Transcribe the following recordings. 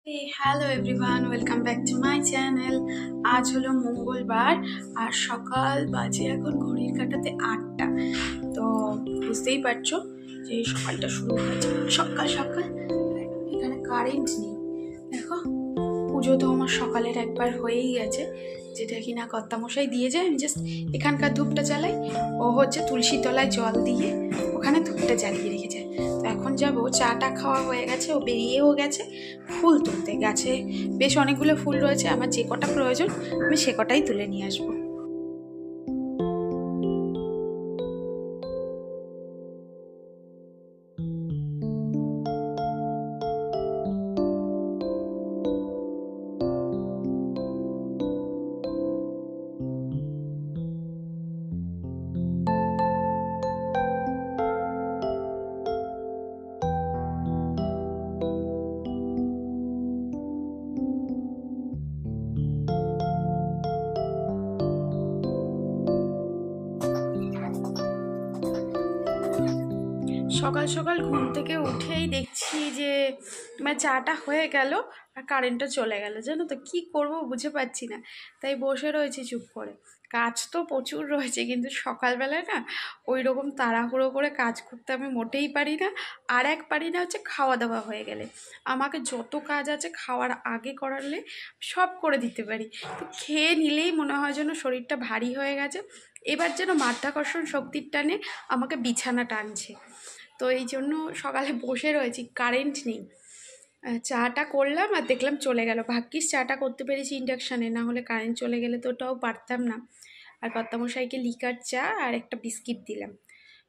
Hello everyone, welcome back to my channel. আজ হলো মঙ্গলবার আর সকাল বাজে এখন ঘড়ির কাঁটাতে 8টা। তো বুঝতেই পারছো যে সকালটা শুরু হয়েছে সকাল সকাল। এখানে কারেন্ট নেই, দেখো। পুজো তো আমার সকালের একবার হয়েই গেছে, যেটা কিনা কর্তামশাই দিয়ে যায়। আমি জাস্ট এখানকার ধূপটা জ্বালাই, ও হচ্ছে তুলসী তলায় জল দিয়ে ওখানে ধূপটা জ্বালিয়ে রেখেছে। তো এখন যাবো, চাটা খাওয়া হয়ে গেছে, ও বেরিয়েও গেছে ফুল তুলতে। গাছে বেশ অনেকগুলো ফুল রয়েছে, আমার যে কটা প্রয়োজন আমি সে কটাই তুলে নিয়ে আসবো। সকাল সকাল ঘুম থেকে উঠেই দেখছি যে চাটা হয়ে গেল আর কারেন্টটা চলে গেল। জানো তো কি করব বুঝে পাচ্ছি না, তাই বসে রয়েছি চুপ করে। কাজ তো প্রচুর রয়েছে, কিন্তু সকালবেলায় না ওই রকম তাড়াহুড়ো করে কাজ করতে আমি মোটেই পারি না। আর এক পারি না হচ্ছে খাওয়া দাওয়া হয়ে গেলে। আমাকে যত কাজ আছে খাওয়ার আগে করালে সব করে দিতে পারি, তো খেয়ে নিলেই মনে হয় যেন শরীরটা ভারী হয়ে গেছে। এবার যেন মাধ্যাকর্ষণ শক্তির টানে আমাকে বিছানা টানছে। তো এই জন্য সকালে বসে রয়েছি, কারেন্ট নেই। চাটা করলাম আর দেখলাম চলে গেল। ভাগ্যিস চাটা করতে পেরেছি ইন্ডাকশানে, না হলে কারেন্ট চলে গেলে তো ওটাও পারতাম না। আর কর্তামশাইকে লিকার চা আর একটা বিস্কিট দিলাম,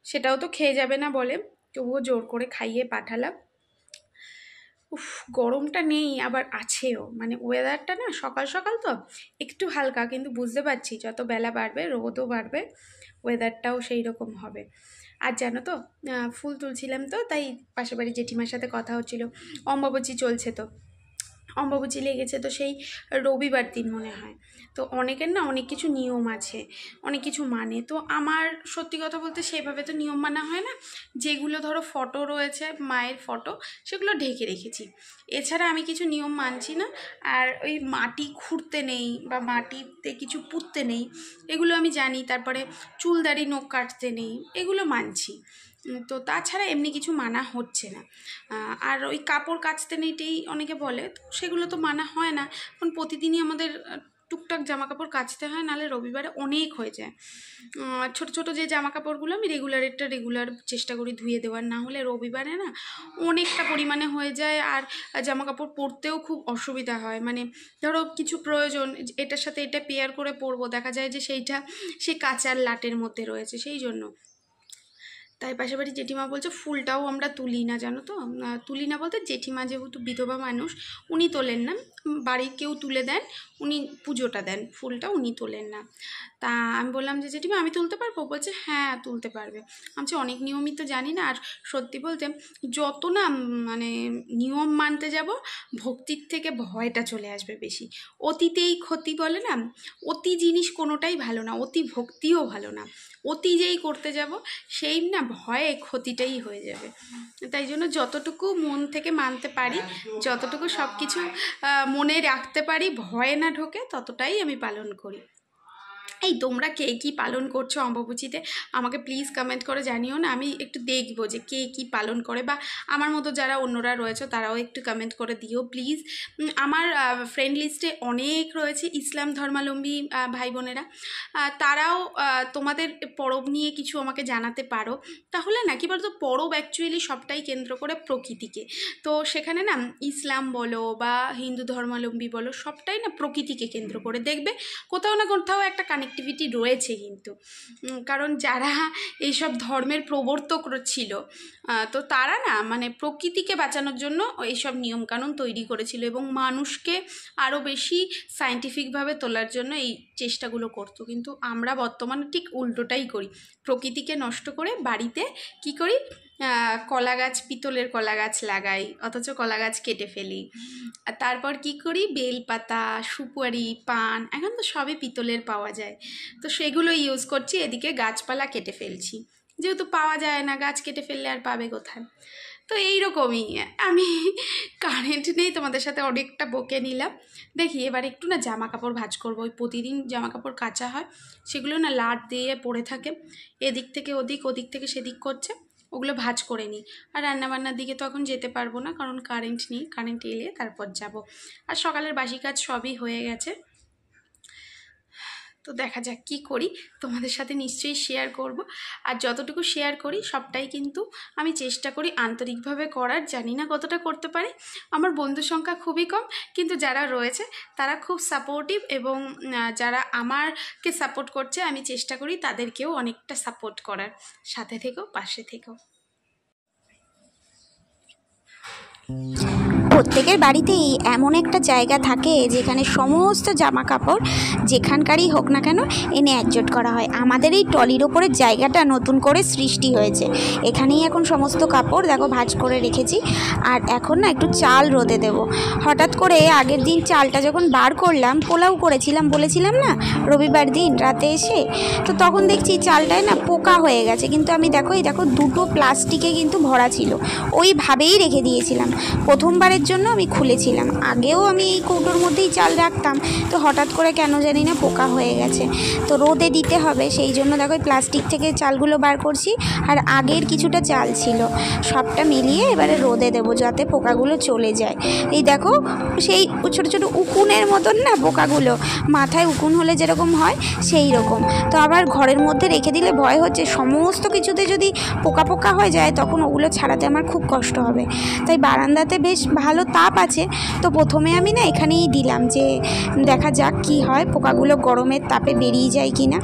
সেটাও তো খেয়ে যাবে না বলে, তবুও জোর করে খাইয়ে পাঠালাম। উফ, গরমটা নেই আবার আছেও, মানে ওয়েদারটা না সকাল সকাল তো একটু হালকা, কিন্তু বুঝতে পারছি যত বেলা বাড়বে রোদও বাড়বে, ওয়েদারটাও সেই রকম হবে। আর জানো তো, ফুল তুলছিলাম তো, তাই পাশের বাড়ির জেঠিমার সাথে কথা হচ্ছিল। অম্বাবচী চলছে, তো অম্বাবচী লেগেছে তো সেই রবিবার দিন মনে হয়। তো অনেকের না অনেক কিছু নিয়ম আছে, অনেক কিছু মানে। তো আমার সত্যি কথা বলতে সেভাবে তো নিয়ম মানা হয় না। যেগুলো ধরো ফটো রয়েছে, মায়ের ফটো, সেগুলো ঢেকে রেখেছি। এছাড়া আমি কিছু নিয়ম মানছি না। আর ওই মাটি খুঁড়তে নেই বা মাটিতে কিছু পুঁততে নেই, এগুলো আমি জানি। তারপরে চুল দাড়ি নখ কাটতে নেই, এগুলো মানছি। তো তাছাড়া এমনি কিছু মানা হচ্ছে না। আর ওই কাপড় কাচতে নেইটেই অনেকে বলে, তো সেগুলো তো মানা হয় না, কারণ প্রতিদিনই আমাদের টুকটাক জামা কাপড় কাচতে হয়, নাহলে রবিবারে অনেক হয়ে যায়। ছোট ছোট যে জামা কাপড়গুলো আমি রেগুলার চেষ্টা করি ধুয়ে দেওয়ার, না হলে রবিবারে না অনেকটা পরিমাণে হয়ে যায়। আর জামা কাপড় পরতেও খুব অসুবিধা হয়, মানে ধরো কিছু প্রয়োজন, এটার সাথে এটা পেয়ার করে পরবো, দেখা যায় যে সেইটা সেই কাচার লাটের মধ্যে রয়েছে, সেই জন্য। তাই পাশে বাড়ি জেঠিমা বলছে ফুলটাও আমরা তুলি না, জানো তো। তুলি না বলতে, জেঠিমা যেহেতু বিধবা মানুষ, উনি তোলেন না, বাড়ির কেউ তুলে দেন, উনি পুজোটা দেন, ফুলটা উনি তোলেন না। তা আমি বললাম যে জেঠিমা আমি তুলতে পারবো? বলছে হ্যাঁ তুলতে পারবে। আমি বলছি অনেক নিয়মই তো জানি না। আর সত্যি বলতে যত না মানে নিয়ম মানতে যাব, ভক্তির থেকে ভয়টা চলে আসবে বেশি। অতিতেই ক্ষতি বলে না, অতি জিনিস কোনোটাই ভালো না, অতি ভক্তিও ভালো না। অতি যেই করতে যাব সেই না ভয়ে ক্ষতিটাই হয়ে যাবে। তাই জন্য যতটুকু মন থেকে মানতে পারি, যতটুকু সব কিছু মনে রাখতে পারি, ভয়ে না ঢোকে, ততটাই আমি পালন করি। এই তোমরা কে কী পালন করছো অম্বাবচীতে আমাকে প্লিজ কমেন্ট করে জানিও না, আমি একটু দেখবো যে কে কী পালন করে, বা আমার মতো যারা অন্যরা রয়েছে তারাও একটু কমেন্ট করে দিও প্লিজ। আমার ফ্রেন্ড লিস্টে অনেক রয়েছে ইসলাম ধর্মাবলম্বী ভাই বোনেরা, তারাও তোমাদের পরব নিয়ে কিছু আমাকে জানাতে পারো। তাহলে না কি বলতো, পরব অ্যাকচুয়ালি সবটাই কেন্দ্র করে প্রকৃতিকে। তো সেখানে না ইসলাম বলো বা হিন্দু ধর্মাবলম্বী বলো, সবটাই না প্রকৃতিকে কেন্দ্র করে, দেখবে কোথাও না কোথাও একটা কানেক্টিভিটি রয়েছে কিন্তু। কারণ যারা এইসব ধর্মের প্রবর্তক ছিল, তো তারা না মানে প্রকৃতিকে বাঁচানোর জন্য এইসব নিয়মকানুন তৈরি করেছিল, এবং মানুষকে আরও বেশি সায়েন্টিফিকভাবে তোলার জন্য এই চেষ্টাগুলো করতো। কিন্তু আমরা বর্তমানে ঠিক উল্টোটাই করি, প্রকৃতিকে নষ্ট করে বাড়িতে কি করি, কলা গাছ, পিতলের কলা গাছ লাগাই, অথচ কলা গাছ কেটে ফেলি। আর তারপর কি করি, বেলপাতা, সুপারি, পান, এখন তো সবই পিতলের পাওয়া যায়, তো সেগুলো ইউজ করছি। এদিকে গাছপালা কেটে ফেলছি, যেহেতু পাওয়া যায় না, গাছ কেটে ফেললে আর পাবে কোথায়। তো এইরকমই আমি কারেন্ট নেই, তোমাদের সাথে অনেকটা বকে নিলাম। দেখি এবার একটু না জামা কাপড় ভাঁজ করবো। ওই প্রতিদিন জামা কাপড় কাচা হয়, সেগুলো না লাট দিয়ে পড়ে থাকে, এদিক থেকে ওদিক, ওদিক থেকে সেদিক করছে, ওগুলো ভাঁজ করে নিই। আর রান্নাবান্নার দিকে তো এখন যেতে পারবো না, কারণ কারেন্ট নেই। কারেন্ট এলে তারপর যাব। আর সকালের বাসি কাজ সবই হয়ে গেছে। তো দেখা যাক কী করি, তোমাদের সাথে নিশ্চয়ই শেয়ার করব। আর যতটুকু শেয়ার করি সবটাই কিন্তু আমি চেষ্টা করি আন্তরিকভাবে করার। জানি না কতটা করতে পারি, আমার বন্ধু সংখ্যা খুবই কম, কিন্তু যারা রয়েছে তারা খুব সাপোর্টিভ, এবং যারা আমারকে সাপোর্ট করছে আমি চেষ্টা করি তাদেরকেও অনেকটা সাপোর্ট করার। সাথে থেকেও, পাশে থেকেও। প্রত্যেকের বাড়িতেই এমন একটা জায়গা থাকে যেখানে সমস্ত জামা কাপড় যেখানকারই হোক না কেন এনে অ্যাডজস্ট করা হয়। আমাদের এই টলির ওপরের জায়গাটা নতুন করে সৃষ্টি হয়েছে। এখানেই এখন সমস্ত কাপড় দেখো ভাঁজ করে রেখেছি। আর এখন না একটু চাল রোদে দেব। হঠাৎ করে আগের দিন চালটা যখন বার করলাম, পোলাও করেছিলাম বলেছিলাম না রবিবার দিন রাতে এসে, তো তখন দেখছি চালটায় না পোকা হয়ে গেছে। কিন্তু আমি দেখো দুটো প্লাস্টিকে কিন্তু ভরা ছিল, ওইভাবেই রেখে দিয়েছিলাম। প্রথমবারের জন্য আমি খুলেছিলাম, আগেও আমি এই কৌটোর মধ্যেই চাল রাখতাম, তো হঠাৎ করে কেন জানি না পোকা হয়ে গেছে। তো রোদে দিতে হবে, সেই জন্য দেখো প্লাস্টিক থেকে চালগুলো বার করছি। আর আগের কিছুটা চাল ছিল, সবটা মিলিয়ে এবারে রোদে দেবো যাতে পোকাগুলো চলে যায়। এই দেখো সেই ছোটো ছোটো উকুনের মতন না পোকাগুলো, মাথায় উকুন হলে যেরকম হয় সেই রকম। তো আবার ঘরের মধ্যে রেখে দিলে ভয় হচ্ছে সমস্ত কিছুতে যদি পোকা পোকা হয়ে যায় তখন ওগুলো ছাড়াতে আমার খুব কষ্ট হবে। তাই বারান্দাতে বেশ ভালো তাপ আছে, তো প্রথমে আমি না এখানেই দিলাম যে দেখা যাক কি হয়, পোকাগুলো গরমের তাপে বেরিয়ে যায় কি না।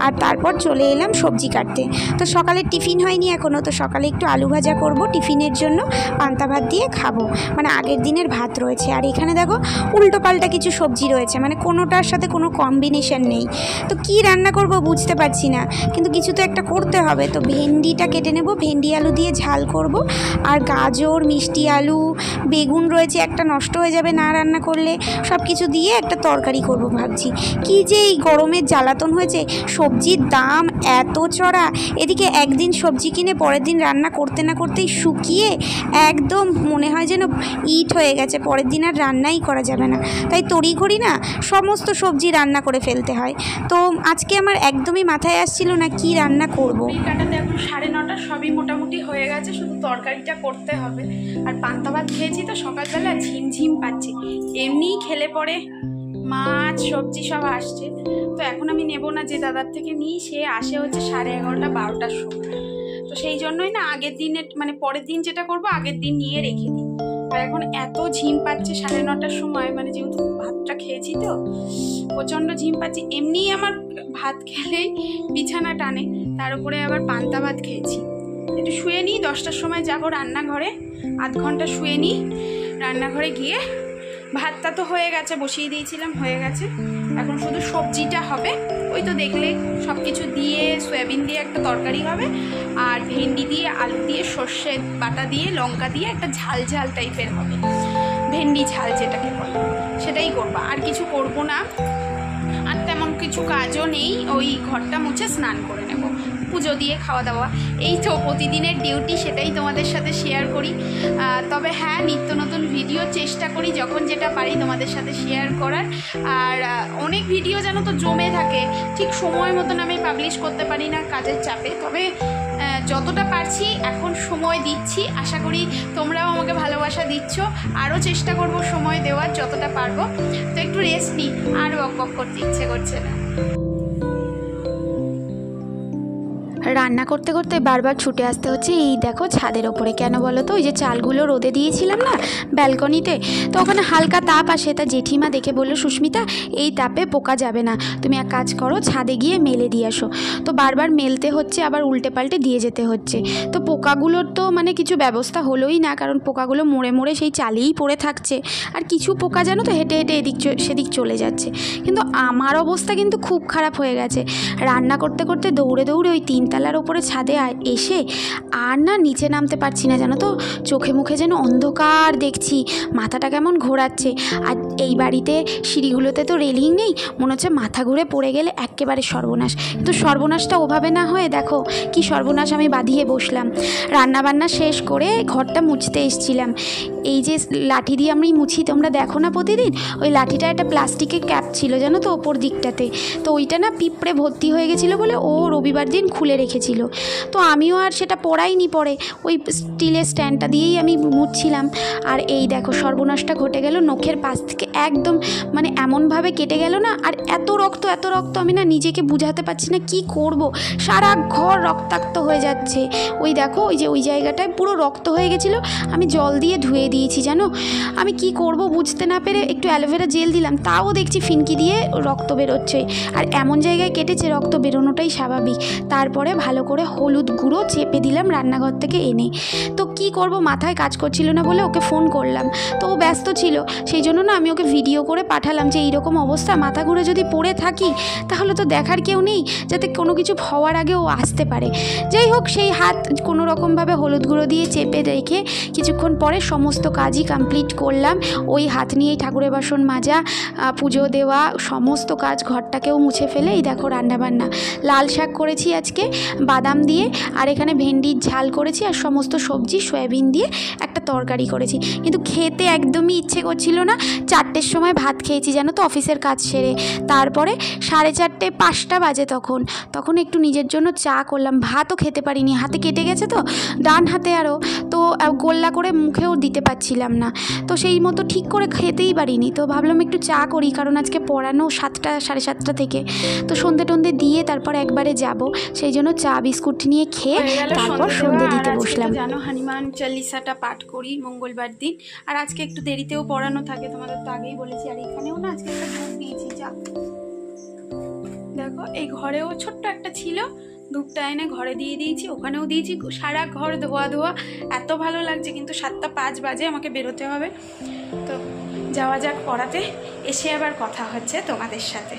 আর তারপর চলে এলাম সবজি কাটতে। তো সকালে টিফিন হয়নি এখনও, তো সকালে একটু আলু ভাজা করব টিফিনের জন্য, পান্তা ভাত দিয়ে খাবো, মানে আগের দিনের ভাত রয়েছে। আর এখানে দেখো উল্টো পাল্টা কিছু সবজি রয়েছে, মানে কোনোটার সাথে কোনো কম্বিনেশন নেই। তো কি রান্না করব বুঝতে পারছি না, কিন্তু কিছু তো একটা করতে হবে। তো ভেন্ডিটা কেটে নেব, ভেন্ডি আলু দিয়ে ঝাল করব। আর গাজর, মিষ্টি আলু, বেগুন রয়েছে, একটা নষ্ট হয়ে যাবে না রান্না করলে, সব কিছু দিয়ে একটা তরকারি করব ভাবছি। কি যে এই গরমের জ্বালাতন হয়েছে, সবজির দাম এত চড়া, এদিকে একদিন সবজি কিনে পরের দিন রান্না করতে না করতেই শুকিয়ে একদম মনে হয় যেন ইট হয়ে গেছে, পরের দিন আর রান্নাই করা যাবে না। তাই তড়িঘড়ি না সমস্ত সবজি রান্না করে ফেলতে হয়। তো আজকে আমার একদমই মাথায় আসছিল না কি রান্না করব। কাটাতে এখন 9:30, সবই মোটামুটি হয়ে গেছে, শুধু তরকারিটা করতে হবে। আর পান্তা ভাত খেয়েছি তো সকালবেলা, ঝিমঝিম পাচ্ছি। এমনিই খেলে পরে মাছ সবজি সব আসছে, তো এখন আমি নেব না, যে দাদার থেকে নিই সে আসে হচ্ছে 11:30, 12টার সময়। তো সেই জন্যই না আগের দিনের মানে পরের দিন যেটা করব আগের দিন নিয়ে রেখে দিই। আর এখন এত ঝিম পাচ্ছে 9:30টার সময়, মানে যেহেতু ভাতটা খেয়েছি তো প্রচণ্ড ঝিম পাচ্ছি। এমনিই আমার ভাত খেলেই বিছানা টানে, তার উপরে আবার পান্তা ভাত খেয়েছি। একটু শুয়ে নিই, 10টার সময় যাব রান্নাঘরে, আধ ঘন্টা শুয়ে নিই। রান্নাঘরে গিয়ে ভাতটা তো হয়ে গেছে, বসিয়ে দিয়েছিলাম, হয়ে গেছে। এখন শুধু সবজিটা হবে, ওই তো দেখলে সব কিছু দিয়ে সয়াবিন দিয়ে একটা তরকারি হবে, আর ভেন্ডি দিয়ে আলু দিয়ে সর্ষে বাটা দিয়ে লঙ্কা দিয়ে একটা ঝাল ঝাল টাইপের হবে, ভেন্ডি ঝাল যেটাকে বলে, সেটাই করবো। আর কিছু করব না, আর তেমন কিছু কাজও নেই। ওই ঘরটা মুছে স্নান করে নেব, পুজো দিয়ে খাওয়া দাওয়া, এই তো প্রতিদিনের ডিউটি, সেটাই তোমাদের সাথে শেয়ার করি। তবে হ্যাঁ, নিত্য নতুন ভিডিও চেষ্টা করি যখন যেটা পারি তোমাদের সাথে শেয়ার করার। আর অনেক ভিডিও যেন তো জমে থাকে, ঠিক সময় মতন আমি পাবলিশ করতে পারি না কাজের চাপে। তবে যতটা পারছি এখন সময় দিচ্ছি, আশা করি তোমরাও আমাকে ভালোবাসা দিচ্ছ, আরও চেষ্টা করব সময় দেওয়ার যতটা পারবো। তো একটু রেস্ট নিই, আর বক বক করতে ইচ্ছে করছে না। রান্না করতে করতে বারবার ছুটে আসতে হচ্ছে এই দেখো ছাদের ওপরে। কেন বলো তো, ওই যে চালগুলো রোদে দিয়েছিলাম না ব্যালকনিতে, তো ওখানে হালকা তাপ আসে। তা জেঠিমা দেখে বললো, সুস্মিতা এই তাপে পোকা যাবে না, তুমি এক কাজ করো ছাদে গিয়ে মেলে দিয়ে আসো। তো বারবার মেলতে হচ্ছে, আবার উল্টে পাল্টে দিয়ে যেতে হচ্ছে। তো পোকাগুলোর তো মানে কিছু ব্যবস্থা হলোই না, কারণ পোকাগুলো মরে মরে সেই চালেই পড়ে থাকছে। আর কিছু পোকা জানো তো হেঁটে হেঁটে এদিক সেদিক চলে যাচ্ছে। কিন্তু আমার অবস্থা কিন্তু খুব খারাপ হয়ে গেছে। রান্না করতে করতে দৌড়ে দৌড়ে ওই 3তলা দোতলার ওপরে ছাদে এসে আর না নিচে নামতে পারছি না, জানো তো, চোখে মুখে যেন অন্ধকার দেখছি, মাথাটা কেমন ঘোরাচ্ছে। আর এই বাড়িতে সিঁড়িগুলোতে তো রেলিং নেই, মনে হচ্ছে মাথা ঘুরে পড়ে গেলে একেবারে সর্বনাশ। কিন্তু সর্বনাশটা ওভাবে না হয়ে দেখো কি সর্বনাশ আমি বাঁধিয়ে বসলাম। রান্নাবান্না শেষ করে ঘরটা মুছতে এসেছিলাম, এই যে লাঠি দিয়ে আমি মুছি তোমরা দেখো না প্রতিদিন, ওই লাঠিটা একটা প্লাস্টিকের ক্যাপ ছিল জানো তো ওপর দিকটাতে, তো ওইটা না পিঁপড়ে ভর্তি হয়ে গেছিলো বলে ও রবিবার দিন খুলে রেখেছিল। তো আমিও আর সেটা পরাইনি, পরে ওই স্টিলের স্ট্যান্ডটা দিয়েই আমি মুছছিলাম। আর এই দেখো সর্বনাশটা ঘটে গেল, নখের পাশ থেকে একদম মানে এমনভাবে কেটে গেল না, আর এত রক্ত আমি না নিজেকে বুঝাতে পারছি না কি করব, সারা ঘর রক্তাক্ত হয়ে যাচ্ছে। ওই দেখো ওই যে ওই জায়গাটায় পুরো রক্ত হয়ে গেছিলো, আমি জল দিয়ে ধুয়ে দিয়েছি জানো। আমি কি করব বুঝতে না পেরে একটু অ্যালোভেরা জেল দিলাম, তাও দেখছি ফিনকি দিয়ে রক্ত বেরোচ্ছে। আর এমন জায়গায় কেটেছে রক্ত বেরোনোটাই স্বাভাবিক। তারপরে ভালো করে হলুদ গুঁড়ো চেপে দিলাম রান্নাঘর থেকে এনে। তো কি করব মাথায় কাজ করছিল না বলে ওকে ফোন করলাম, তো ও ব্যস্ত ছিল, সেই জন্য না আমি ওকে ভিডিও করে পাঠালাম যে এইরকম অবস্থা, মাথা ঘুরে যদি পড়ে থাকি তাহলে তো দেখার কেউ নেই, যাতে কোনো কিছু হওয়ার আগে ও আসতে পারে। যাই হোক সেই হাত কোনো রকমভাবে হলুদ গুঁড়ো দিয়ে চেপে রেখে কিছুক্ষণ পরে সমস্ত কাজই কমপ্লিট করলাম। ওই হাত নিয়েই ঠাকুরের বাসন মাজা, পুজো দেওয়া, সমস্ত কাজ, ঘরটাকেও মুছে ফেলে এই দেখো রান্নাবান্না। লাল শাক করেছি আজকে বাদাম দিয়ে, আর এখানে ভেন্ডির ঝাল করেছি, আর সমস্ত সবজি সয়াবিন দিয়ে একটা তরকারি করেছি। কিন্তু খেতে একদমই ইচ্ছে করছিল না। 4টের সময় ভাত খেয়েছি জানো তো অফিসের কাজ সেরে, তারপরে 4:30 5টা বাজে তখন একটু নিজের জন্য চা করলাম। ভাতও খেতে পারিনি, হাতে কেটে গেছে তো ডান হাতে, আরও তো গোল্লা করে মুখেও দিতে পারছিলাম না, তো সেই মতো ঠিক করে খেতেই পারিনি। তো ভাবলাম একটু চা করি, কারণ আজকে পড়ানো 7টা 7:30 থেকে, তো সন্ধে টন্ধে দিয়ে তারপর একবারে যাব, সেই জন্য চা বিস্কুট নিয়ে খেয়ে তারপর সন্ধে দিতে বসলাম। জানো হনুমান চালিসাটা পাঠ করি মঙ্গলবার দিন, আর আজকে একটু দেরিতেও পড়ানো থাকে, তোমাদের তো আগেই বলেছি। আর এখানেও না আজকে একটা ধূপ দিয়েছি, যা দেখো এই ঘরেও ছোট্ট একটা ছিল, ধূপটা এনে ঘরে দিয়ে দিয়েছি, ওখানেও দিয়েছি, সারা ঘর ধোয়া এত ভালো লাগছে। কিন্তু 7টা 5 বাজে আমাকে বেরোতে হবে, তো যাওয়া যাক পড়াতে, এসে আবার কথা হচ্ছে তোমাদের সাথে।